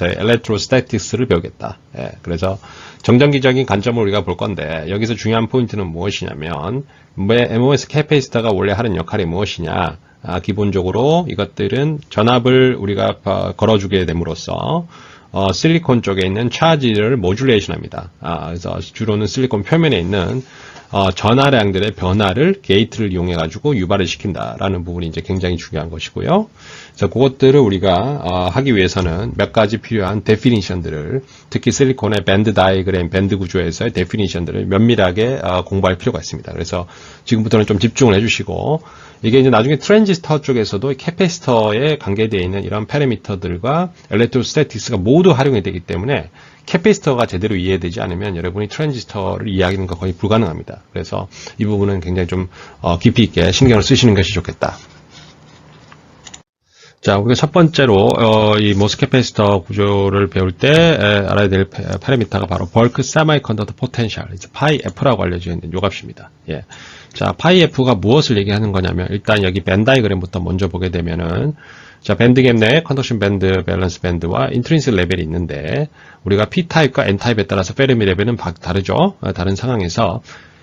캐패시터의 엘렉트로스태틱스를 배우겠다. 예, 그래서 정전기적인 관점을 우리가 볼 건데 여기서 중요한 포인트는 무엇이냐면 MOS 캐패시터가 원래 하는 역할이 무엇이냐. 기본적으로 이것들은 전압을 우리가 걸어주게 됨으로써 실리콘 쪽에 있는 차지를 모듈레이션 합니다. 그래서 주로는 실리콘 표면에 있는 전하량들의 변화를 게이트를 이용해 가지고 유발을 시킨다라는 부분이 이제 굉장히 중요한 것이고요. 그래서 그것들을 우리가 하기 위해서는 몇 가지 필요한 데피니션들을 특히 실리콘의 밴드 다이그램, 밴드 구조에서의 데피니션들을 면밀하게 공부할 필요가 있습니다. 그래서 지금부터는 좀 집중을 해주시고 이게 이제 나중에 트랜지스터 쪽에서도 캐패시터에 관계되어 있는 이런 파라미터들과 엘렉트로스태틱스가 모두 활용이 되기 때문에 캐패시터가 제대로 이해되지 않으면 여러분이 트랜지스터를 이해하기는 거의 불가능합니다. 그래서 이 부분은 굉장히 좀 깊이 있게 신경을 쓰시는 것이 좋겠다. 자, 우리가 첫 번째로 이 모스 캐패시터 구조를 배울 때 알아야 될 파라미터가 바로 벌크 세미컨덕터 포텐셜, 파이 F라고 알려져 있는 요 값입니다. 예. 자, 파이 F가 무엇을 얘기하는 거냐면 일단 여기 밴 다이그램부터 먼저 보게 되면은 자, 밴드갭 내에 컨덕션 밴드, 밸런스 밴드와 인트린식 레벨이 있는데 우리가 P타입과 N타입에 따라서 페르미 레벨은 다르죠. 다른 상황에서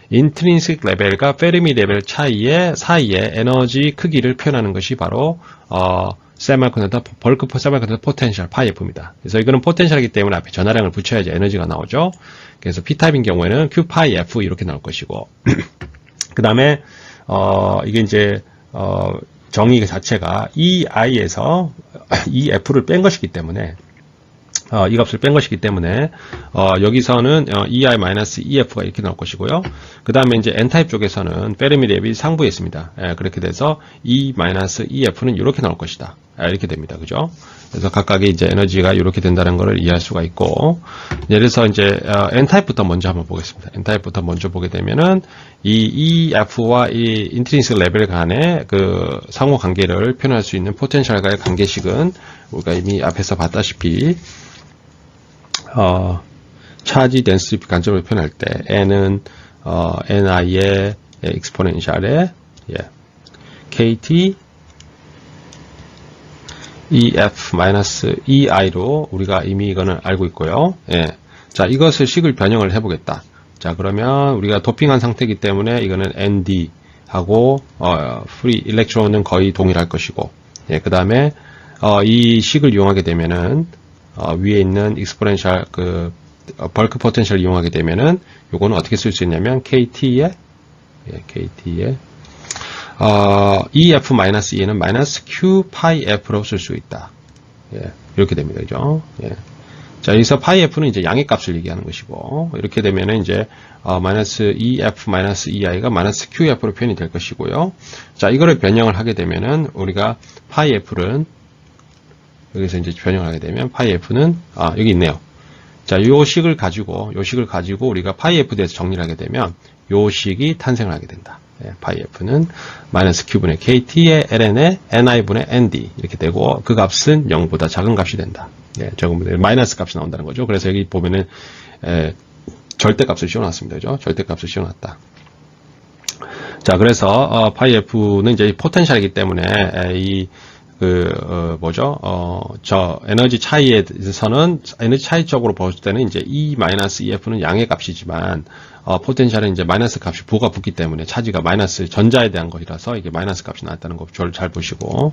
인트린식 레벨과 페르미 레벨 사이에 에너지 크기를 표현하는 것이 바로 세미컨덕터 벌크 세미컨덕터 포텐셜 파이 F입니다. 그래서 이거는 포텐셜이기 때문에 앞에 전하량을 붙여야지 에너지가 나오죠. 그래서 P타입인 경우에는 Q 파이 F 이렇게 나올 것이고 그 다음에 이게 이제 정의 자체가 EI에서 EF를 뺀 것이기 때문에 이 값을 뺀 것이기 때문에 여기서는 EI-EF가 이렇게 나올 것이고요. 그 다음에 이제 N타입 쪽에서는 페르미 랩이 상부에 있습니다. 그렇게 돼서 E-EF는 이렇게 나올 것이다. 이렇게 됩니다. 그죠? 그래서 각각의 이제 에너지가 이렇게 된다는 것을 이해할 수가 있고, 예를 들어서 이제 N타입부터 먼저 한번 보겠습니다. N타입부터 먼저 보게 되면은 이 EF와 이 인트린식 레벨 간의 그 상호 관계를 표현할 수 있는 포텐셜과의 관계식은 우리가 이미 앞에서 봤다시피 차지 덴시티 관점을 표현할 때 N은 NI의 익스포넨셜에 KT EF-EI로 우리가 이미 이거는 알고 있고요. 자, 이것을 식을 변형을 해보겠다. 자, 그러면 우리가 도핑한 상태이기 때문에 이거는 ND하고 프리 일렉트론은 거의 동일할 것이고, 그 다음에 이 식을 이용하게 되면은 위에 있는 익스포넨셜 그 벌크 포텐셜을 이용하게 되면은 요거는 어떻게 쓸 수 있냐면 KT의 EF-E는 마이너스 Q 파이 F로 쓸 수 있다. 이렇게 됩니다. 그죠? 자, 여기서 파이 F는 이제 양의 값을 얘기하는 것이고, 이렇게 되면은 이제, 마이너스 EF-EI가 마이너스 QF로 표현이 될 것이고요. 자, 이거를 변형을 하게 되면은, 우리가 파이 F는, 여기서 이제 변형을 하게 되면, 파이 F는, 여기 있네요. 자, 요 식을 가지고 우리가 파이 F에 대해서 정리를 하게 되면, 요 식이 탄생을 하게 된다. 파이 F는 마이너스 Q분의 KT의 ln의 NI분의 ND 이렇게 되고 그 값은 0보다 작은 값이 된다. 적은 마이너스 값이 나온다는 거죠. 그래서 여기 보면은 절대값을 씌워놨습니다. 그죠? 절대값을 씌워놨다. 자, 그래서 파이 F는 이제 포텐셜이기 때문에 저 에너지 차이에서는 에너지 차이적으로 볼 때는 이제 E-EF는 양의 값이지만 포텐셜은 이제 마이너스 값이 부가 붙기 때문에 차지가 마이너스 전자에 대한 것이라서 이게 마이너스 값이 나왔다는 거 잘 보시고,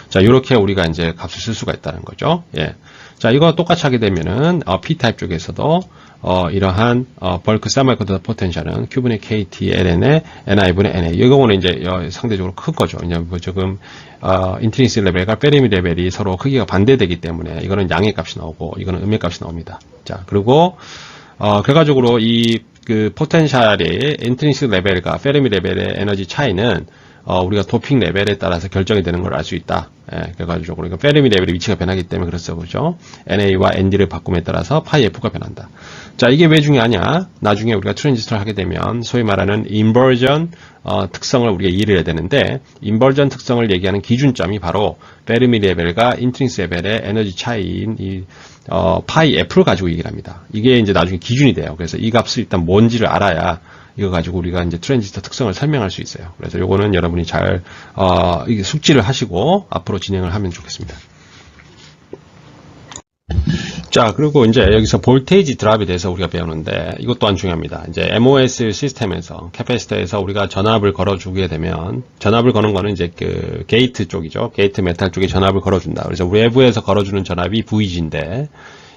자, 이렇게 우리가 이제 값을 쓸 수가 있다는 거죠. 자, 이거 똑같이 하게 되면은 P 타입 쪽에서도 이러한 벌크 세미컨덕터 포텐셜은 Q분의 KT ln의 NI분의 NA. 이 경우는 이제 상대적으로 큰 거죠. 왜냐면 지금 인트린식 레벨과 페르미 레벨이 서로 크기가 반대되기 때문에 이거는 양의 값이 나오고 이거는 음의 값이 나옵니다. 자, 그리고 결과적으로 그 포텐셜의 인트린식 레벨과 페르미 레벨의 에너지 차이는 우리가 도핑 레벨에 따라서 결정이 되는 걸 알 수 있다. 결과적으로 그러니까 페르미 레벨의 위치가 변하기 때문에 그렇죠, 그죠? NA와 ND를 바꿈에 따라서 파이 F가 변한다. 자, 이게 왜 중요하냐? 나중에 우리가 트랜지스터를 하게 되면 소위 말하는 인버전 특성을 우리가 이해를 해야 되는데, 인버전 특성을 얘기하는 기준점이 바로 페르미 레벨과 인트린식 레벨의 에너지 차이인 이 파이 F를 가지고 얘기를 합니다. 이게 이제 나중에 기준이 돼요. 그래서 이 값을 일단 뭔지를 알아야 이거 가지고 우리가 이제 트랜지스터 특성을 설명할 수 있어요. 그래서 요거는 여러분이 잘 이게 숙지를 하시고 앞으로 진행을 하면 좋겠습니다. 자, 그리고 이제 여기서 볼테이지 드랍에 대해서 우리가 배우는데 이것 또한 중요합니다. 이제 MOS 시스템에서 캐패시터에서 우리가 전압을 걸어주게 되면 전압을 거는 거는 이제 그 게이트 쪽이죠. 게이트 메탈 쪽에 전압을 걸어준다. 그래서 외부에서 걸어주는 전압이 VG인데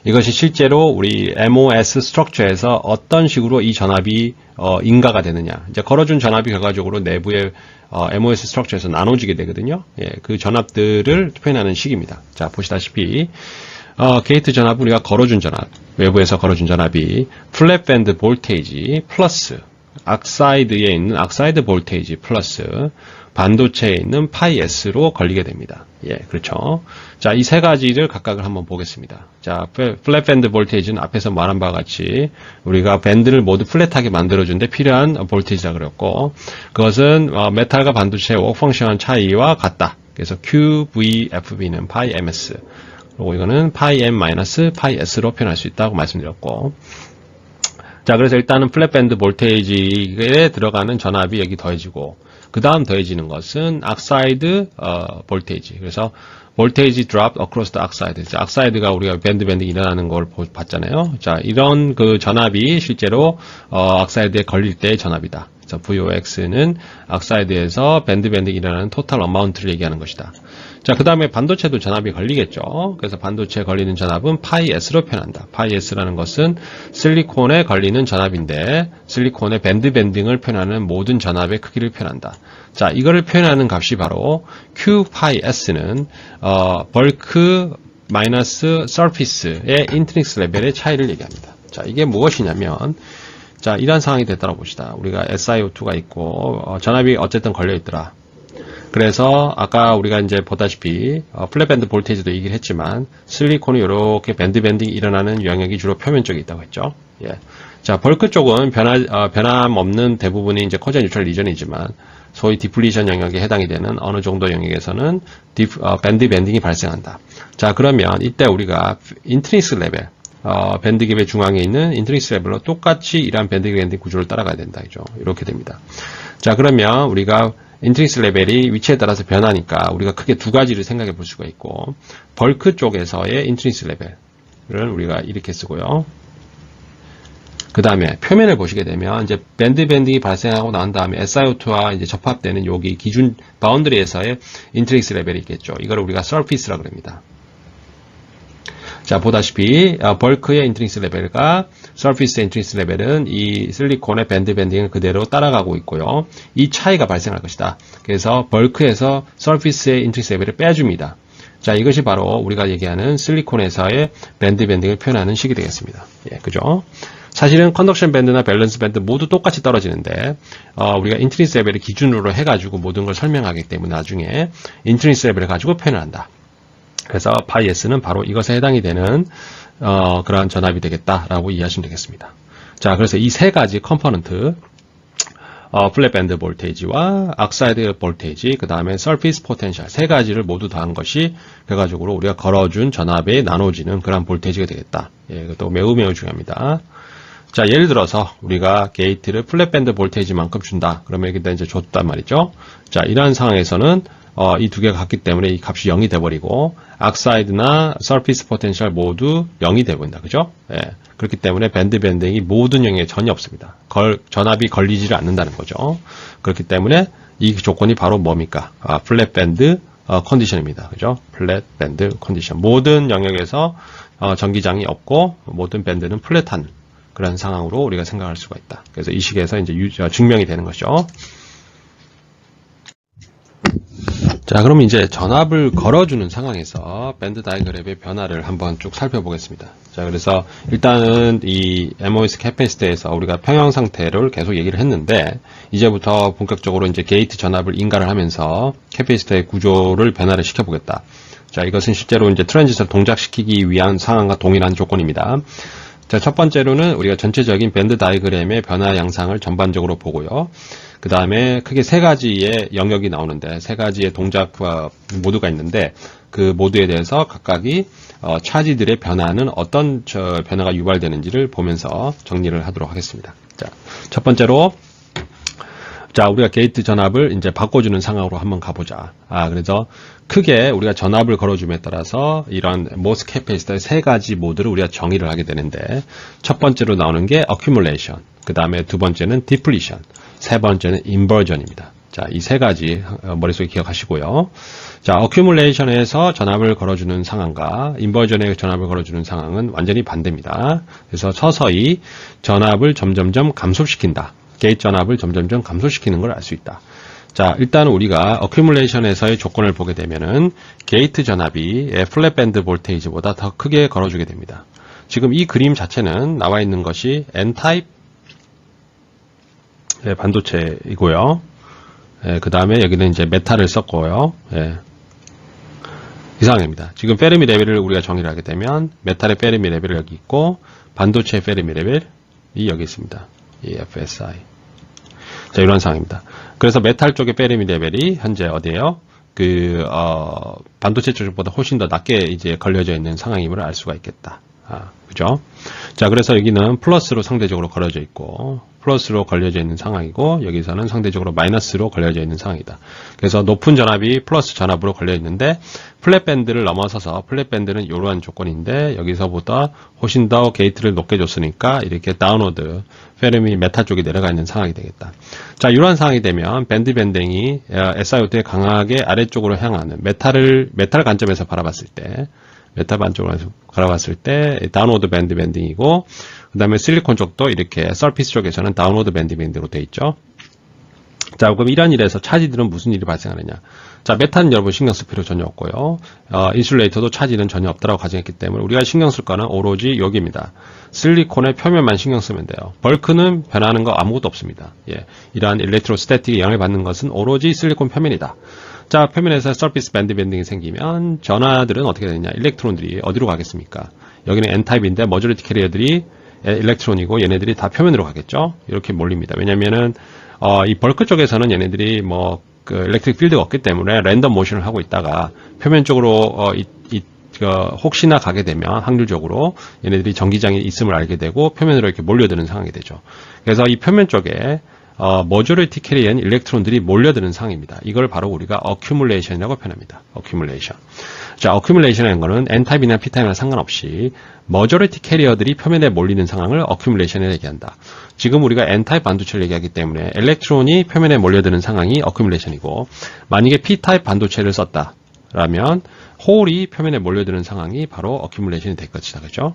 이것이 실제로 우리 MOS 스트럭처에서 어떤 식으로 이 전압이 인가가 되느냐. 이제 걸어준 전압이 결과적으로 내부의 MOS 스트럭처에서 나눠지게 되거든요. 예, 그 전압들을 표현하는 식입니다. 자, 보시다시피 게이트 전압은 우리가 걸어준 전압, 외부에서 걸어준 전압이 플랫 밴드 볼테이지 플러스 악사이드에 있는 악사이드 볼테이지 플러스 반도체에 있는 파이 S로 걸리게 됩니다. 예, 그렇죠. 자, 이 세 가지를 각각을 한번 보겠습니다. 자, 플랫 밴드 볼테이지는 앞에서 말한 바와 같이 우리가 밴드를 모두 플랫하게 만들어준 데 필요한 볼테이지라 그랬고, 그것은 메탈과 반도체의 웍 펑션 차이와 같다. 그래서 QVFB는 파이 MS. 그리고 이거는 파이 M 마이너스 파이 S로 표현할 수 있다고 말씀드렸고, 자, 그래서 일단은 플랫 밴드 볼테이지에 들어가는 전압이 여기 더해지고, 그 다음 더해지는 것은 악사이드 볼테이지. 그래서 볼테이지 드랍 across the oxide. 악사이드가 우리가 밴딩이 일어나는 걸 봤잖아요. 자, 이런 그 전압이 실제로 악사이드에 걸릴 때의 전압이다. 그래서 VOX는 악사이드에서 밴딩이 일어나는 토탈 어마운트를 얘기하는 것이다. 자, 그 다음에 반도체도 전압이 걸리겠죠. 그래서 반도체에 걸리는 전압은 파이 S로 표현한다. 파이 S라는 것은 실리콘에 걸리는 전압인데 실리콘의 밴딩을 표현하는 모든 전압의 크기를 표현한다. 자, 이거를 표현하는 값이 바로 Q 파이 S는 벌크 마이너스 서피스의 인트릭스 레벨의 차이를 얘기합니다. 자, 이게 무엇이냐면, 자, 이런 상황이 됐다고 봅시다. 우리가 SiO2가 있고 전압이 어쨌든 걸려 있더라. 그래서 아까 우리가 이제 보다시피 플랫밴드 볼테이지도 얘기를 했지만 실리콘이 이렇게 밴딩이 일어나는 영역이 주로 표면 쪽에 있다고 했죠. 예. 자, 벌크 쪽은 변함 없는 대부분이 이제 코전 뉴트럴 리전이지만 소위 디플리션 영역에 해당이 되는 어느 정도 영역에서는 밴딩이 발생한다. 자, 그러면 이때 우리가 인트릭스 레벨 밴드갭의 중앙에 있는 인트릭스 레벨로 똑같이 이러한 밴딩 구조를 따라가야 된다. 이렇게 됩니다. 자, 그러면 우리가 인트릭스 레벨이 위치에 따라서 변하니까 우리가 크게 두 가지를 생각해 볼 수가 있고, 벌크 쪽에서의 인트릭스 레벨을 우리가 이렇게 쓰고요. 그 다음에 표면을 보시게 되면 이제 밴딩이 발생하고 난 다음에 SiO2와 이제 접합되는 여기 기준 바운드리에서의 인트릭스 레벨이 있겠죠. 이걸 우리가 서피스라고 합니다. 자, 보다시피 벌크의 인트릭스 레벨과 서피스의 인트릭스 레벨은 이 실리콘의 밴딩을 그대로 따라가고 있고요. 이 차이가 발생할 것이다. 그래서 벌크에서 서피스의 인트릭스 레벨을 빼줍니다. 자, 이것이 바로 우리가 얘기하는 실리콘에서의 밴딩을 표현하는 식이 되겠습니다. 예, 그죠? 사실은 컨덕션 밴드나 밸런스 밴드 모두 똑같이 떨어지는데 우리가 인트릭스 레벨을 기준으로 해가지고 모든 걸 설명하기 때문에 나중에 인트릭스 레벨을 가지고 표현을 한다. 그래서 파이 S는 바로 이것에 해당이 되는 그러한 전압이 되겠다라고 이해하시면 되겠습니다. 자, 그래서 이 세 가지 컴포넌트, 플랫 밴드 볼테이지와 악사이드 볼테이지, 그 다음에 서피스 포텐셜 세 가지를 모두 더한 것이 결과적으로 우리가 걸어준 전압에 나눠지는 그러한 볼테이지가 되겠다. 예, 이것도 매우 중요합니다. 자, 예를 들어서 우리가 게이트를 플랫 밴드 볼테이지만큼 준다. 그러면 여기다 이제 줬단 말이죠. 자, 이러한 상황에서는 이 두 개가 같기 때문에 이 값이 0이 돼버리고 악사이드나 서피스 포텐셜 모두 0이 돼버린다. 그죠? 예. 그렇기 때문에 밴딩이 모든 영역에 전혀 없습니다. 전압이 걸리지를 않는다는 거죠. 그렇기 때문에 이 조건이 바로 뭡니까? 플랫 밴드 컨디션입니다. 그죠? 플랫 밴드 컨디션. 모든 영역에서 전기장이 없고 모든 밴드는 플랫한 그런 상황으로 우리가 생각할 수가 있다. 그래서 이 식에서 이제 증명이 되는 것이죠. 자, 그럼 이제 전압을 걸어주는 상황에서 밴드 다이그램의 변화를 한번 쭉 살펴보겠습니다. 자, 그래서 일단은 이 MOS 캐패시터에서 우리가 평형 상태를 계속 얘기를 했는데, 이제부터 본격적으로 이제 게이트 전압을 인가를 하면서 캐패시터의 구조를 변화를 시켜보겠다. 자, 이것은 실제로 이제 트랜지스터를 동작시키기 위한 상황과 동일한 조건입니다. 자, 첫 번째로는 우리가 전체적인 밴드 다이그램의 변화 양상을 전반적으로 보고요. 그 다음에 크게 세 가지의 영역이 나오는데, 세 가지의 동작 모드가 있는데, 그 모드에 대해서 각각이 차지들의 변화는 어떤 변화가 유발되는지를 보면서 정리를 하도록 하겠습니다. 자, 첫 번째로 자, 우리가 게이트 전압을 이제 바꿔주는 상황으로 한번 가보자. 그래서 크게 우리가 전압을 걸어줌에 따라서 이런 MOS 캐패시터의 세 가지 모드를 우리가 정의를 하게 되는데, 첫 번째로 나오는 게 accumulation, 그 다음에 두 번째는 depletion, 세 번째는 inversion입니다. 자, 이 세 가지 머릿속에 기억하시고요. 자, accumulation에서 전압을 걸어주는 상황과 inversion에 전압을 걸어주는 상황은 완전히 반대입니다. 그래서 서서히 전압을 점점점 감소시킨다. 게이트 전압을 점점점 감소시키는 걸 알 수 있다. 자, 일단 우리가 accumulation에서의 조건을 보게 되면은 게이트 전압이 플랫밴드 볼테이지보다 더 크게 걸어주게 됩니다. 지금 이 그림 자체는 나와 있는 것이 N-타입 반도체이고요. 그 다음에 여기는 이제 메탈을 썼고요. 이 상황입니다. 지금 페르미 레벨을 우리가 정의를 하게 되면 메탈의 페르미 레벨이 여기 있고 반도체의 페르미 레벨이 여기 있습니다. 이 FSI. 자, 이런 상황입니다. 그래서 메탈 쪽의 페르미 레벨이 현재 어디에요? 반도체 쪽보다 훨씬 더 낮게 이제 걸려져 있는 상황임을 알 수가 있겠다. 그죠? 자, 그래서 여기는 플러스로 상대적으로 걸려져 있고, 플러스로 걸려져 있는 상황이고, 여기서는 상대적으로 마이너스로 걸려져 있는 상황이다. 그래서 높은 전압이 플러스 전압으로 걸려 있는데, 플랫밴드를 넘어서서, 플랫밴드는 이러한 조건인데, 여기서보다 훨씬 더 게이트를 높게 줬으니까, 이렇게 다운워드, 페르미 메탈 쪽에 내려가 있는 상황이 되겠다. 자, 이러한 상황이 되면, 밴드 밴딩이 SiO2에 강하게 아래쪽으로 향하는, 메탈 관점에서 바라봤을 때, 메탈 반쪽으로 바라봤을 때 다운워드 밴드 밴딩이고, 그 다음에 실리콘 쪽도 이렇게 서피스 쪽에서는 다운워드 밴드 밴딩으로 되어 있죠. 자, 그럼 이런 일에서 차지들은 무슨 일이 발생하느냐? 자, 메탈은 여러분 신경 쓸 필요 전혀 없고요. 인슐레이터도 차지는 전혀 없다라고 가정했기 때문에 우리가 신경 쓸 거는 오로지 여기입니다. 실리콘의 표면만 신경 쓰면 돼요. 벌크는 변하는 거 아무것도 없습니다. 이러한 일렉트로스태틱에 영향을 받는 것은 오로지 실리콘 표면이다. 자, 표면에서 서피스 밴드 밴딩이 생기면 전하들은 어떻게 되느냐? 일렉트론들이 어디로 가겠습니까? 여기는 N타입인데 머저리티 캐리어들이 일렉트론이고 얘네들이 다 표면으로 가겠죠? 이렇게 몰립니다. 왜냐면은 이 벌크 쪽에서는 얘네들이 일렉트릭 필드가 없기 때문에 랜덤 모션을 하고 있다가 표면 쪽으로 혹시나 가게 되면 확률적으로 얘네들이 전기장이 있음을 알게 되고 표면으로 이렇게 몰려드는 상황이 되죠. 그래서 이 표면 쪽에 머저리티 캐리어인 일렉트론들이 몰려드는 상황입니다. 이걸 바로 우리가 accumulation이라고 표현합니다. accumulation. 자, accumulation이라는 거는 N타입이나 P타입이나 상관없이 머저리티 캐리어들이 표면에 몰리는 상황을 accumulation이라고 얘기한다. 지금 우리가 N타입 반도체를 얘기하기 때문에 일렉트론이 표면에 몰려드는 상황이 accumulation이고, 만약에 P타입 반도체를 썼다라면 홀이 표면에 몰려드는 상황이 바로 accumulation이 될 것이다. 그죠?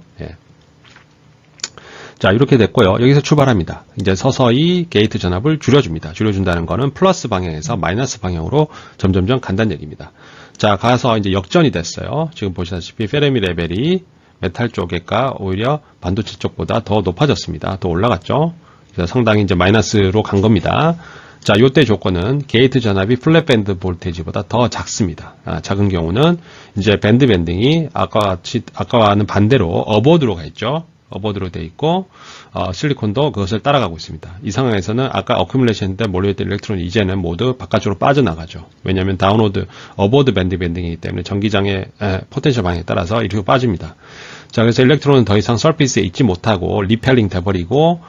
자, 이렇게 됐고요. 여기서 출발합니다. 이제 서서히 게이트 전압을 줄여줍니다. 줄여준다는 거는 플러스 방향에서 마이너스 방향으로 점점점 간다는 얘기입니다. 자, 가서 이제 역전이 됐어요. 지금 보시다시피 페르미 레벨이 메탈 쪽에가 오히려 반도체 쪽보다 더 높아졌습니다. 더 올라갔죠. 그래서 상당히 이제 마이너스로 간 겁니다. 자, 요때 조건은 게이트 전압이 플랫밴드 볼테이지보다 더 작습니다. 작은 경우는 이제 밴드 밴딩이 아까와는 반대로 어버드로 가 있죠. 어버드로 되어 있고, 실리콘도 그것을 따라가고 있습니다. 이 상황에서는 아까 어큐뮬레이션 때 몰려있던 일렉트론이 이제는 모두 바깥쪽으로 빠져나가죠. 왜냐하면 어버드 밴드 밴딩이기 때문에 전기장의 포텐셜 방향에 따라서 이렇게 빠집니다. 자, 그래서 일렉트론은 더 이상 서피스에 있지 못하고 리펠링 돼버리고,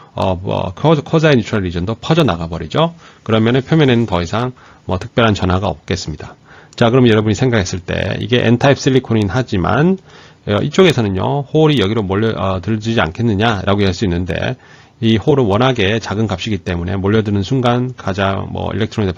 코자인 뉴트럴 리전도 퍼져나가 버리죠. 그러면은 표면에는 더 이상 특별한 전하가 없겠습니다. 자, 그럼 여러분이 생각했을 때 이게 N타입 실리콘이긴 하지만 이쪽에서는요, 홀이 여기로 몰려들지 않겠느냐라고 할 수 있는데, 이 홀은 워낙에 작은 값이기 때문에 몰려드는 순간 가장 일렉트론이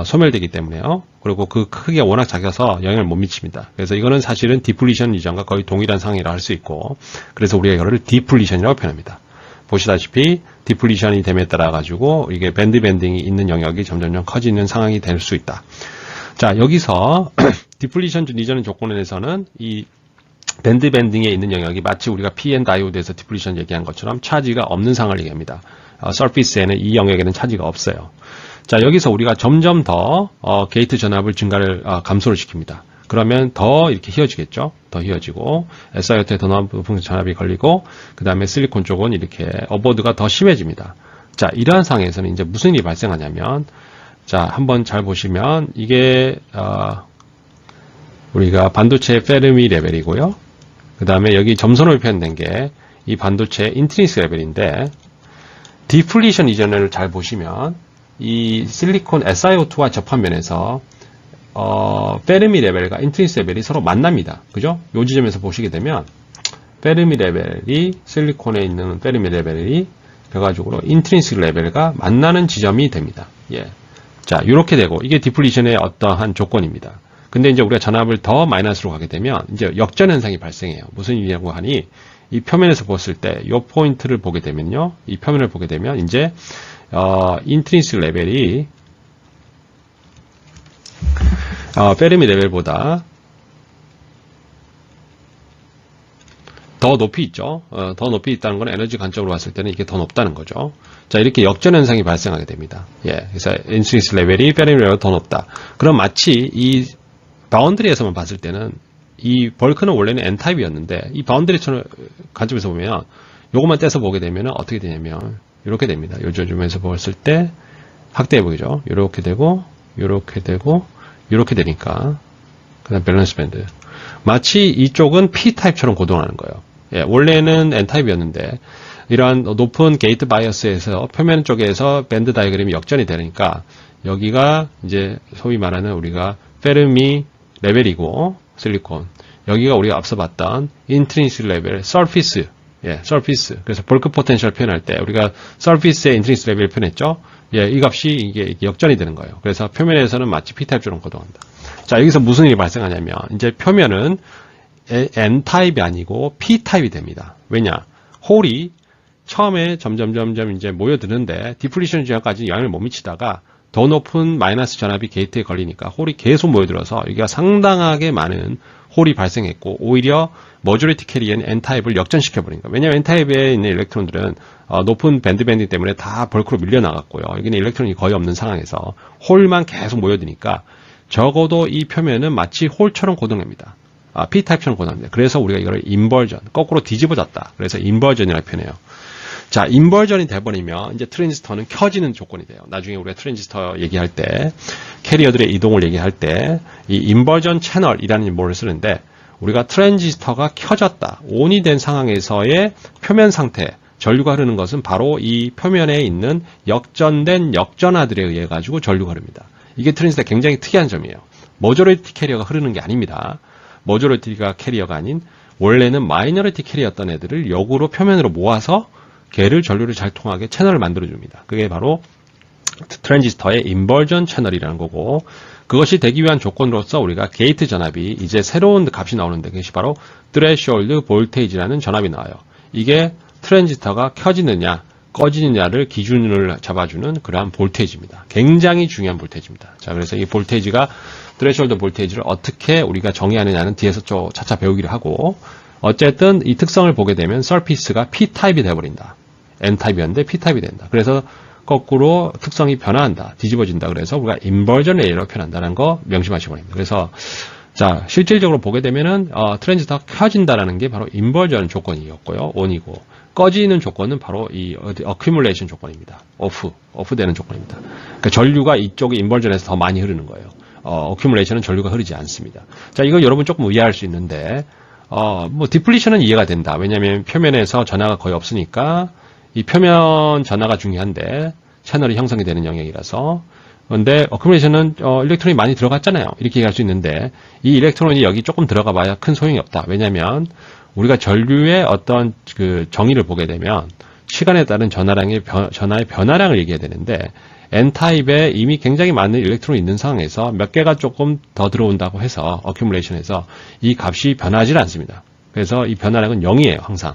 소멸되기 때문에요. 그리고 그 크기가 워낙 작아서 영향을 못 미칩니다. 그래서 이거는 사실은 디플리션 이전과 거의 동일한 상황이라 할 수 있고, 그래서 우리가 이거를 디플리션이라고 표현합니다. 보시다시피 디플리션이 됨에 따라 가지고 이게 밴드 밴딩이 있는 영역이 점점 커지는 상황이 될 수 있다. 자, 여기서 디플리션 이전의 조건에서는 이 밴드 밴딩에 있는 영역이 마치 우리가 PN 다이오드에서 디플리션 얘기한 것처럼 차지가 없는 상황을 얘기합니다. 서피스에는 이 영역에는 차지가 없어요. 자, 여기서 우리가 점점 더 게이트 전압을 감소를 시킵니다. 그러면 더 이렇게 휘어지겠죠. 더 휘어지고 SiO2에 더 높은 전압이 걸리고, 그 다음에 실리콘 쪽은 이렇게 어버드가 더 심해집니다. 자, 이러한 상황에서는 이제 무슨 일이 발생하냐면, 자, 한번 잘 보시면 이게 우리가 반도체 페르미 레벨이고요. 그 다음에 여기 점선으로 표현된 게 이 반도체 인트린식 레벨인데, 디플리션 이전을 잘 보시면 이 실리콘 SiO2와 접한 면에서 페르미 레벨과 인트린스 레벨이 서로 만납니다. 그죠? 요 지점에서 보시게 되면 페르미 레벨이 실리콘에 있는 페르미 레벨이 결과적으로 인트린스 레벨과 만나는 지점이 됩니다. 예. 자, 이렇게 되고 이게 디플리션의 어떠한 조건입니다. 근데 이제 우리가 전압을 더 마이너스로 가게 되면 이제 역전 현상이 발생해요. 무슨 일이냐고 하니 이 표면에서 봤을 때 이 포인트를 보게 되면요. 이 표면을 보게 되면 이제 인트린스 레벨이 페르미 레벨보다 더 높이 있죠. 더 높이 있다는 건 에너지 관점으로 봤을 때는 이게 더 높다는 거죠. 자, 이렇게 역전 현상이 발생하게 됩니다. 예, 그래서 인트린스 레벨이 페르미 레벨보다 더 높다. 그럼 마치 이 바운드리에서만 봤을 때는 이 벌크는 원래는 N타입이었는데 이 바운드리 관점에서 보면 요것만 떼서 보게 되면 어떻게 되냐면 이렇게 됩니다. 요 점에서 봤을 때 확대해 보이죠. 이렇게 되고 이렇게 되고 이렇게 되니까 그다음 밸런스 밴드 마치 이쪽은 P타입처럼 고동하는 거예요. 예, 원래는 N타입이었는데 이러한 높은 게이트 바이어스에서 표면 쪽에서 밴드 다이그램이 역전이 되니까 여기가 이제 소위 말하는 우리가 페르미 레벨이고 실리콘 여기가 우리가 앞서 봤던 인트린스 레벨 서피스 예, 서피스 그래서 벌크 포텐셜 표현할 때 우리가 서피스의 인트린스 레벨을 표현했죠. 예, 이 값이 이게 역전이 되는 거예요. 그래서 표면에서는 마치 P타입처럼 고동한다. 자, 여기서 무슨 일이 발생하냐면 이제 표면은 N타입이 아니고 P타입이 됩니다. 왜냐? 홀이 처음에 점점 이제 모여드는데 디플리션 지점까지 영향을 못 미치다가 더 높은 마이너스 전압이 게이트에 걸리니까 홀이 계속 모여들어서 여기가 상당하게 많은 홀이 발생했고 오히려 머저리티 캐리어인 N타입을 역전시켜버린 거예요. 왜냐하면 N타입에 있는 일렉트론들은 높은 밴드 밴딩 때문에 다 벌크로 밀려나갔고요. 여기는 일렉트론이 거의 없는 상황에서 홀만 계속 모여드니까 적어도 이 표면은 마치 홀처럼 고동됩니다. P타입처럼 고동합니다. 그래서 우리가 이걸 인버전, 거꾸로 뒤집어졌다. 그래서 인버전이라고 표현해요. 자, 인버전이 돼버리면 이제 트랜지스터는 켜지는 조건이 돼요. 나중에 우리가 트랜지스터 얘기할 때, 캐리어들의 이동을 얘기할 때, 이 인버전 채널이라는 말을 쓰는데, 우리가 트랜지스터가 켜졌다, 온이 된 상황에서의 표면 상태, 전류가 흐르는 것은 바로 이 표면에 있는 역전된 역전하들에 의해 가지고 전류가 흐릅니다. 이게 트랜지스터의 굉장히 특이한 점이에요. 머저리티 캐리어가 흐르는 게 아닙니다. 머저리티가 캐리어가 아닌 원래는 마이너리티 캐리어였던 애들을 역으로 표면으로 모아서 걔를 전류를 잘 통하게 채널을 만들어줍니다. 그게 바로 트랜지스터의 인버전 채널이라는 거고 그것이 되기 위한 조건으로서 우리가 게이트 전압이 이제 새로운 값이 나오는데 그것이 바로 threshold 볼테이지라는 전압이 나와요. 이게 트랜지스터가 켜지느냐 꺼지느냐를 기준을 잡아주는 그러한 볼테이지입니다. 굉장히 중요한 볼테이지입니다. 자, 그래서 이 볼테이지가 threshold 볼테이지를 어떻게 우리가 정의하느냐는 뒤에서 좀 차차 배우기로 하고 어쨌든 이 특성을 보게 되면 서피스가 P타입이 되어버린다. N타입이었는데 P타입이 된다. 그래서 거꾸로 특성이 변화한다. 뒤집어진다. 그래서 우리가 인버전 레이어로 표현한다는 거 명심하시기 바랍니다. 그래서 자, 실질적으로 보게 되면은 트랜지스터가 켜진다라는 게 바로 인버전 조건이었고요. 온이고 꺼지는 조건은 바로 이 어큐뮬레이션 조건입니다. 오프 되는 조건입니다. 그러니까 전류가 이쪽에 인버전에서 더 많이 흐르는 거예요. 어큐뮬레이션은 전류가 흐르지 않습니다. 자, 이거 여러분 조금 의아할 수 있는데 뭐 디플리션은 이해가 된다. 왜냐하면 표면에서 전하가 거의 없으니까 이 표면 전하가 중요한데 채널이 형성이 되는 영역이라서 그런데 어큐뮬레이션은 일렉트론이 많이 들어갔잖아요. 이렇게 얘기할 수 있는데 이 일렉트론이 여기 조금 들어가 봐야 큰 소용이 없다. 왜냐하면 우리가 전류의 어떤 그 정의를 보게 되면 시간에 따른 전하의 변화량을 얘기해야 되는데 N타입에 이미 굉장히 많은 일렉트론이 있는 상황에서 몇 개가 조금 더 들어온다고 해서 어큐뮬레이션에서 이 값이 변하지 않습니다. 그래서 이 변화량은 0이에요. 항상.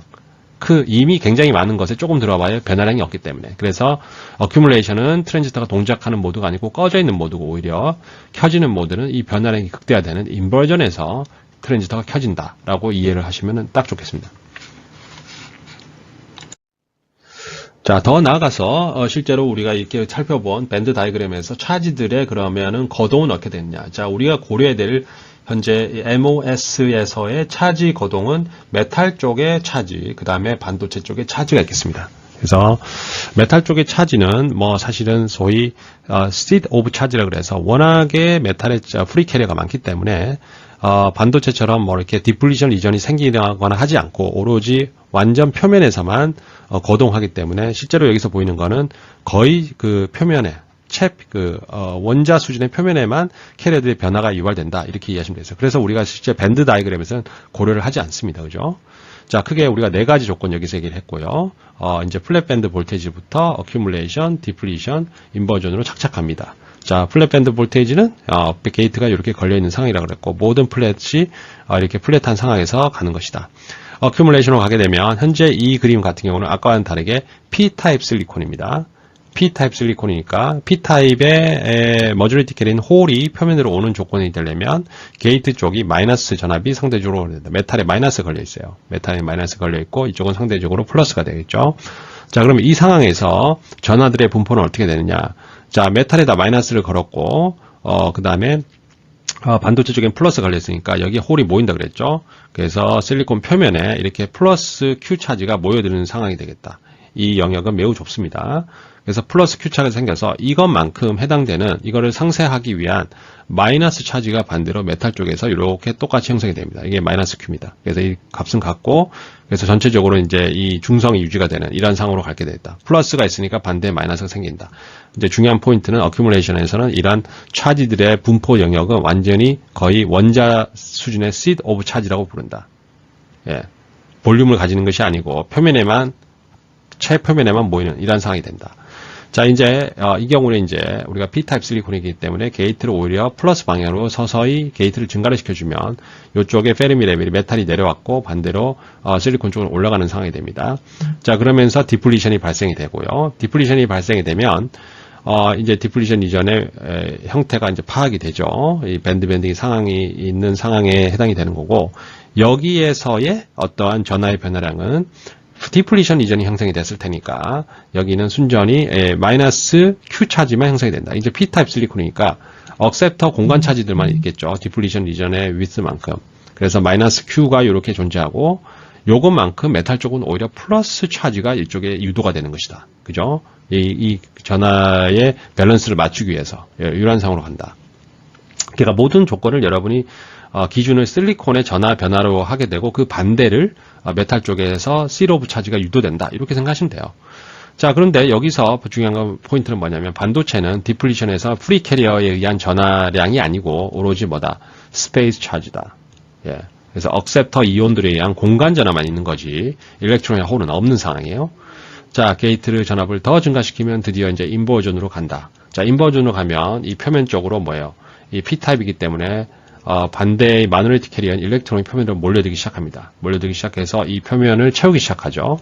이미 굉장히 많은 것에 조금 들어와야 변화량이 없기 때문에. 그래서 어큐뮬레이션은 트랜지스터가 동작하는 모드가 아니고 꺼져 있는 모드고 오히려 켜지는 모드는 이 변화량이 극대화되는 인버전에서 트랜지스터가 켜진다라고 이해를 하시면 딱 좋겠습니다. 자, 더 나아가서 실제로 우리가 이렇게 살펴본 밴드 다이그램에서 차지들의 그러면은 거동은 어떻게 됐냐. 자, 우리가 고려해야 될 현재 MOS에서의 차지 거동은 메탈 쪽의 차지, 그 다음에 반도체 쪽의 차지가 있겠습니다. 그래서 메탈 쪽의 차지는 뭐 사실은 소위 state of charge라고 그래서 워낙에 메탈의 프리 캐리어가 많기 때문에 반도체처럼 뭐 이렇게 디플리션 이전이 생기거나 하지 않고 오로지 완전 표면에서만 거동하기 때문에 실제로 여기서 보이는 거는 거의 그 표면에 원자 수준의 표면에만 캐리어들의 변화가 유발된다. 이렇게 이해하시면 되겠어요. 그래서 우리가 실제 밴드 다이그램에서는 고려를 하지 않습니다. 그죠? 자, 크게 우리가 네 가지 조건 여기서 얘기를 했고요. 이제 플랫 밴드 볼테이지부터 어큐뮬레이션, 디플리션, 인버전으로 착착합니다. 자, 플랫 밴드 볼테이지는 게이트가 이렇게 걸려있는 상황이라고 그랬고, 모든 플랫이 이렇게 플랫한 상황에서 가는 것이다. 어큐뮬레이션으로 가게 되면 현재 이 그림 같은 경우는 아까와는 다르게 P타입 실리콘입니다. P타입 실리콘이니까 P타입의 머저리티 캐리는 홀이 표면으로 오는 조건이 되려면 게이트 쪽이 마이너스 전압이 상대적으로 메탈에 마이너스 걸려 있어요. 메탈에 마이너스 걸려 있고 이쪽은 상대적으로 플러스가 되겠죠. 자, 그러면 이 상황에서 전하들의 분포는 어떻게 되느냐? 자, 메탈에다 마이너스를 걸었고 그 다음에 반도체 쪽엔 플러스 걸렸으니까 여기 홀이 모인다 그랬죠. 그래서 실리콘 표면에 이렇게 플러스 Q 차지가 모여드는 상황이 되겠다. 이 영역은 매우 좁습니다. 그래서 플러스 Q 차지가 생겨서 이것만큼 해당되는 이거를 상쇄하기 위한 마이너스 차지가 반대로 메탈 쪽에서 이렇게 똑같이 형성이 됩니다. 이게 마이너스 Q입니다. 그래서 이 값은 같고 그래서 전체적으로 이제 이 중성이 유지가 되는 이런 상황으로 가게 되겠다. 플러스가 있으니까 반대 마이너스가 생긴다. 이제 중요한 포인트는 어큐뮬레이션에서는 이런 차지들의 분포 영역은 완전히 거의 원자 수준의 seed of 차지라고 부른다. 예. 볼륨을 가지는 것이 아니고 표면에만 최표면에만 모이는 이런 상황이 된다. 자, 이제 이 경우는 이제 우리가 P타입 실리콘이기 때문에 게이트를 오히려 플러스 방향으로 서서히 게이트를 증가를 시켜주면 이쪽에 페르미 레벨이 메탈이 내려왔고 반대로 실리콘 쪽으로 올라가는 상황이 됩니다. 자, 그러면서 디플리션이 발생이 되고요. 디플리션이 발생이 되면 이제 디플리션 이전의 형태가 이제 파악이 되죠. 이 밴드 밴딩 상황이 있는 상황에 해당이 되는 거고 여기에서의 어떠한 전하의 변화량은 디플리션 이전이 형성이 됐을 테니까 여기는 순전히 마이너스 Q 차지만 형성이 된다. 이제 P타입 실리콘이니까 억셉터 공간 차지들만 있겠죠. 디플리션 이전의 위스만큼. 그래서 마이너스 Q가 이렇게 존재하고 요것만큼 메탈 쪽은 오히려 플러스 차지가 이쪽에 유도가 되는 것이다. 그죠? 이 전하의 밸런스를 맞추기 위해서 이러한 상황으로 간다. 그러니까 모든 조건을 여러분이 기준을 실리콘의 전하 변화로 하게 되고 그 반대를 메탈 쪽에서 seed of 차지가 유도된다. 이렇게 생각하시면 돼요. 자, 그런데 여기서 중요한 포인트는 뭐냐면 반도체는 디플리션에서 프리 캐리어에 의한 전하량이 아니고 오로지 뭐다? 스페이스 차지다. 예. 그래서 억셉터 이온들에 의한 공간 전하만 있는 거지 일렉트론이나 홀은 없는 상황이에요. 자, 게이트를 전압을 더 증가시키면 드디어 이제 인버전으로 간다. 자, 인버전으로 가면 이 표면 쪽으로 뭐예요? 이 P타입이기 때문에 반대의 마이너리티 캐리어는 일렉트론이 표면으로 몰려들기 시작합니다. 몰려들기 시작해서 이 표면을 채우기 시작하죠.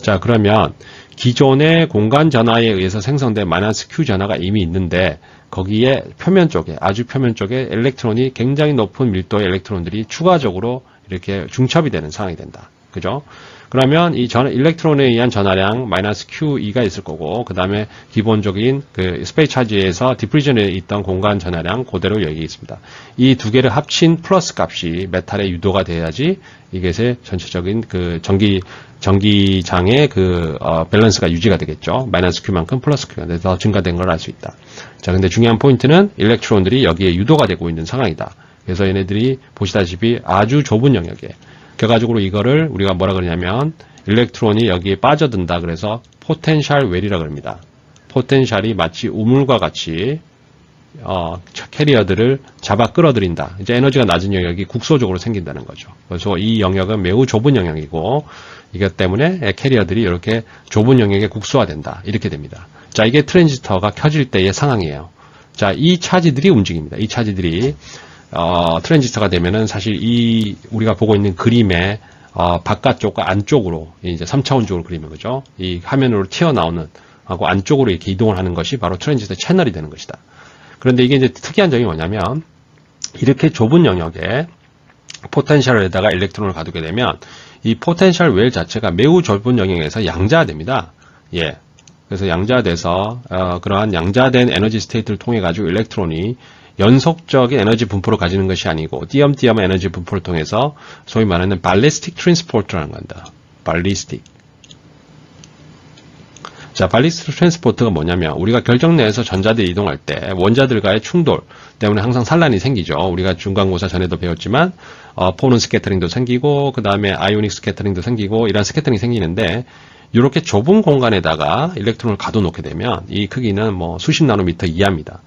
자, 그러면 기존의 공간 전하에 의해서 생성된 마이너스 Q 전하가 이미 있는데 거기에 표면 쪽에 아주 표면 쪽에 일렉트론이 굉장히 높은 밀도의 일렉트론들이 추가적으로 이렇게 중첩이 되는 상황이 된다. 그죠? 그러면 이 일렉트론에 의한 전하량 마이너스 QE가 있을 거고 그 다음에 기본적인 그 스페이스 차지에서 디플리션에 있던 공간 전하량 그대로 여기 있습니다. 이 두 개를 합친 플러스 값이 메탈에 유도가 돼야지 이것의 전체적인 그 전기장의 그 밸런스가 유지가 되겠죠. 마이너스 Q만큼 플러스 Q가 더 증가된 걸 알 수 있다. 자, 근데 중요한 포인트는 일렉트론들이 여기에 유도가 되고 있는 상황이다. 그래서 얘네들이 보시다시피 아주 좁은 영역에 결과적으로 이거를 우리가 뭐라 그러냐면 일렉트론이 여기에 빠져든다. 그래서 포텐셜 웰이라고 합니다. 포텐셜이 마치 우물과 같이 캐리어들을 잡아 끌어들인다. 이제 에너지가 낮은 영역이 국소적으로 생긴다는 거죠. 그래서 이 영역은 매우 좁은 영역이고 이것 때문에 캐리어들이 이렇게 좁은 영역에 국소화된다. 이렇게 됩니다. 자, 이게 트랜지스터가 켜질 때의 상황이에요. 자, 이 차지들이 움직입니다. 이 차지들이 트랜지스터가 되면은 사실 이 우리가 보고 있는 그림의 바깥쪽과 안쪽으로 이제 3차원적으로 그리면 그죠? 이 화면으로 튀어나오는 하고 안쪽으로 이렇게 이동을 하는 것이 바로 트랜지스터 채널이 되는 것이다. 그런데 이게 이제 특이한 점이 뭐냐면 이렇게 좁은 영역에 포텐셜에다가 일렉트론을 가두게 되면 이 포텐셜 웰 자체가 매우 좁은 영역에서 양자화됩니다. 예. 그래서 양자화돼서 그러한 양자된 에너지 스테이트를 통해 가지고 일렉트론이 연속적인 에너지 분포를 가지는 것이 아니고 띄엄띄엄 에너지 분포를 통해서 소위 말하는 발리스틱 트랜스포터라는 겁니다. 발리스틱. 자, 발리스틱 트랜스포터가 뭐냐면 우리가 결정 내에서 전자들이 이동할 때 원자들과의 충돌 때문에 항상 산란이 생기죠. 우리가 중간고사 전에도 배웠지만 포논 스캐터링도 생기고 그 다음에 아이오닉 스캐터링도 생기고 이런 스캐터링이 생기는데 이렇게 좁은 공간에다가 일렉트론을 가둬놓게 되면 이 크기는 뭐 수십 나노미터 이하입니다.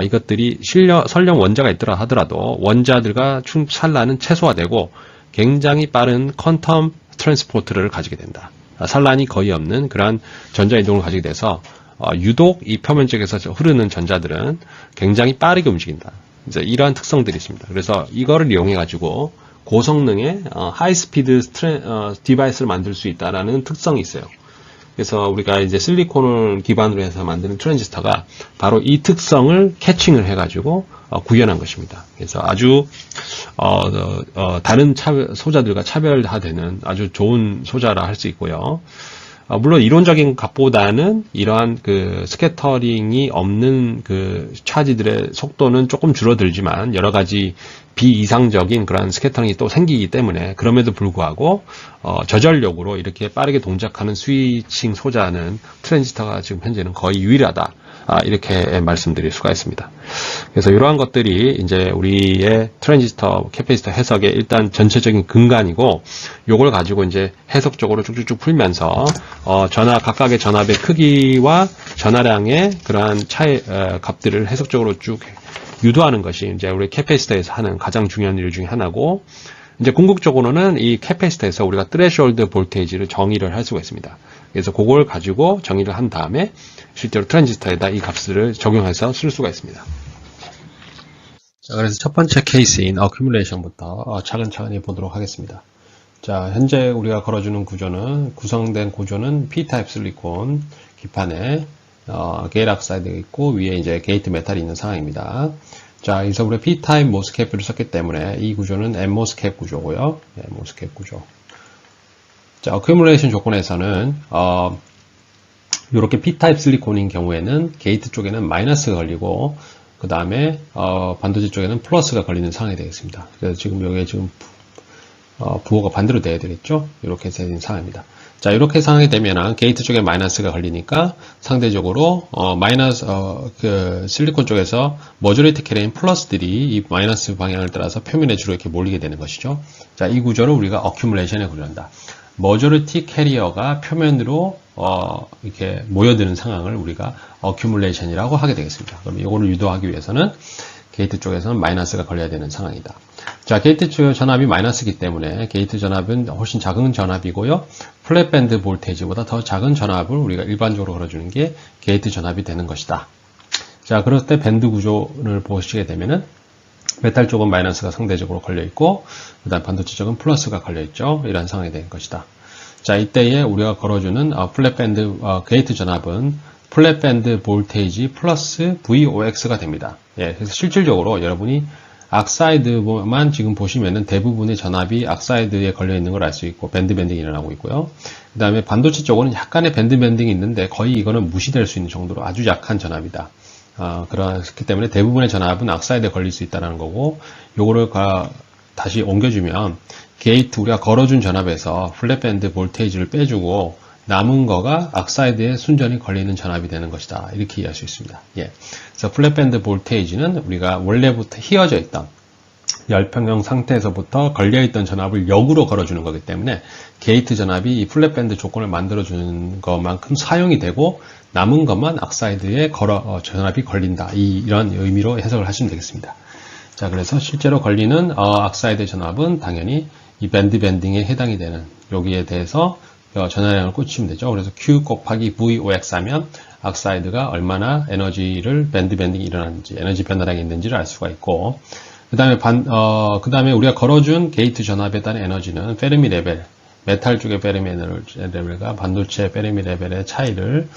이것들이 설령 원자가 있더라 하더라도 원자들과 산란은 최소화되고 굉장히 빠른 퀀텀 트랜스포트를 가지게 된다. 산란이 거의 없는 그러한 전자이동을 가지게 돼서 유독 이 표면 쪽에서 흐르는 전자들은 굉장히 빠르게 움직인다. 이제 이러한 특성들이 있습니다. 그래서 이거를 이용해 가지고 고성능의 하이스피드 디바이스를 만들 수 있다라는 특성이 있어요. 그래서 우리가 이제 실리콘을 기반으로 해서 만드는 트랜지스터가 바로 이 특성을 캐칭을 해가지고 구현한 것입니다. 그래서 아주 다른 소자들과 차별화되는 아주 좋은 소자라 할 수 있고요. 물론 이론적인 값보다는 이러한 그 스캐터링이 없는 그 차지들의 속도는 조금 줄어들지만 여러 가지 비이상적인 그런 스캐터링이 또 생기기 때문에 그럼에도 불구하고 저전력으로 이렇게 빠르게 동작하는 스위칭 소자는 트랜지스터가 지금 현재는 거의 유일하다. 이렇게 말씀드릴 수가 있습니다. 그래서 이러한 것들이 이제 우리의 트랜지스터 캐패시터 해석의 일단 전체적인 근간이고, 요걸 가지고 이제 해석적으로 쭉쭉쭉 풀면서 각각의 전압의 크기와 전하량의 그러한 차의 값들을 해석적으로 쭉 유도하는 것이 이제 우리 캐패시터에서 하는 가장 중요한 일 중에 하나고, 이제 궁극적으로는 이 캐패시터에서 우리가 트레시홀드 볼테이지를 정의를 할 수가 있습니다. 그래서 그걸 가지고 정의를 한 다음에 실제로 트랜지스터에다 이 값을 적용해서 쓸 수가 있습니다. 자, 그래서 첫 번째 케이스인 어큐뮬레이션부터 차근차근히 보도록 하겠습니다. 자, 현재 우리가 걸어주는 구성된 구조는 P-타입 실리콘 기판에 게이트 악사이드가 있고 위에 이제 게이트 메탈이 있는 상황입니다. 자, 여기서 우리가 P-타입 모스캡을 썼기 때문에 이 구조는 N-모스캡 구조고요. 네, 모스캡 구조. 자, 어큐뮬레이션 조건에서는 이렇게 P-타입 실리콘인 경우에는 게이트 쪽에는 마이너스가 걸리고 그 다음에 반도체 쪽에는 플러스가 걸리는 상황이 되겠습니다. 그래서 지금 여기에 지금 부호가 반대로 돼야 되겠죠? 이렇게 되는 상황입니다. 자, 이렇게 상황이 되면은 게이트 쪽에 마이너스가 걸리니까 상대적으로 그 실리콘 쪽에서 머저리티 캐리인 플러스들이 이 마이너스 방향을 따라서 표면에 주로 이렇게 몰리게 되는 것이죠. 자, 이 구조를 우리가 어큐뮬레이션에 구조한다. 머저리티 캐리어가 표면으로 이렇게 모여드는 상황을 우리가 어큐뮬레이션이라고 하게 되겠습니다. 그럼 이거를 유도하기 위해서는 게이트 쪽에서는 마이너스가 걸려야 되는 상황이다. 자, 게이트 쪽 전압이 마이너스이기 때문에 게이트 전압은 훨씬 작은 전압이고요. 플랫밴드 볼테이지보다 더 작은 전압을 우리가 일반적으로 걸어주는 게 게이트 전압이 되는 것이다. 자, 그럴 때 밴드 구조를 보시게 되면은 메탈 쪽은 마이너스가 상대적으로 걸려있고 그 다음 반도체 쪽은 플러스가 걸려있죠. 이런 상황이 된 것이다. 자, 이때에 우리가 걸어주는 플랫밴드 게이트 전압은 플랫밴드 볼테이지 플러스 VOX가 됩니다. 예, 그래서 실질적으로 여러분이 악사이드만 지금 보시면은 대부분의 전압이 악사이드에 걸려있는 걸 알 수 있고 밴드 밴딩이 일어나고 있고요. 그 다음에 반도체 쪽은 약간의 밴드 밴딩이 있는데 거의 이거는 무시될 수 있는 정도로 아주 약한 전압이다. 그렇기 때문에 대부분의 전압은 악사이드에 걸릴 수 있다는 거고, 요거를 다시 옮겨주면 게이트 우리가 걸어준 전압에서 플랫밴드 볼테이지를 빼주고 남은 거가 악사이드에 순전히 걸리는 전압이 되는 것이다. 이렇게 이해할 수 있습니다. 예. 그래서 플랫밴드 볼테이지는 우리가 원래부터 휘어져 있던 열평형 상태에서부터 걸려있던 전압을 역으로 걸어주는 거기 때문에 게이트 전압이 이 플랫밴드 조건을 만들어주는 것만큼 사용이 되고 남은 것만 악사이드에 전압이 걸린다. 이런 의미로 해석을 하시면 되겠습니다. 자, 그래서 실제로 걸리는 악사이드 전압은 당연히 이 밴드 밴딩에 해당이 되는 여기에 대해서 전하량을 꽂히면 되죠. 그래서 Q 곱하기 VOX 하면 악사이드가 얼마나 에너지를 밴드 밴딩이 일어나는지, 에너지 변화량이 있는지를 알 수가 있고, 그 다음에 우리가 걸어준 게이트 전압에 따른 에너지는 페르미 레벨, 메탈 쪽의 페르미 레벨과 반도체 페르미 레벨의 차이를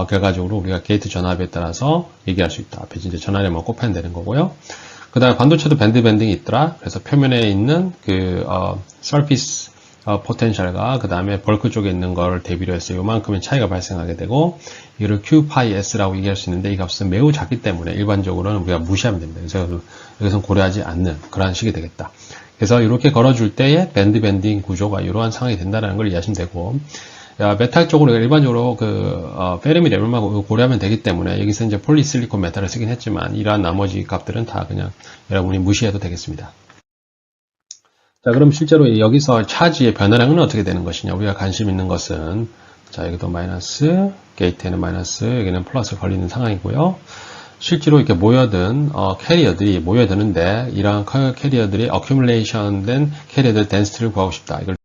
결과적으로 우리가 게이트 전압에 따라서 얘기할 수 있다. 앞에 이제 전하량만 곱하면 되는 거고요. 그 다음에 반도체도 밴드 밴딩이 있더라. 그래서 표면에 있는 그 서피스 포텐셜과 그 다음에 벌크 쪽에 있는 걸 대비로 해서 요만큼의 차이가 발생하게 되고, 이를 Q 파이 S라고 얘기할 수 있는데 이 값은 매우 작기 때문에 일반적으로는 우리가 무시하면 됩니다. 그래서 여기서는 고려하지 않는 그러한 식이 되겠다. 그래서 이렇게 걸어줄 때의 밴드 밴딩 구조가 이러한 상황이 된다는 걸 이해하시면 되고, 메탈 쪽으로 일반적으로 페르미 레벨만 고려하면 되기 때문에 여기서 이제 폴리실리콘 메탈을 쓰긴 했지만 이러한 나머지 값들은 다 그냥 여러분이 무시해도 되겠습니다. 자, 그럼 실제로 여기서 차지의 변화량은 어떻게 되는 것이냐? 우리가 관심 있는 것은 자, 여기도 마이너스, 게이트에는 마이너스, 여기는 플러스 걸리는 상황이고요. 실제로 이렇게 모여든 캐리어들이 모여드는데 이러한 캐리어들이 어큐뮬레이션 된 캐리어들 덴시티를 구하고 싶다. 이걸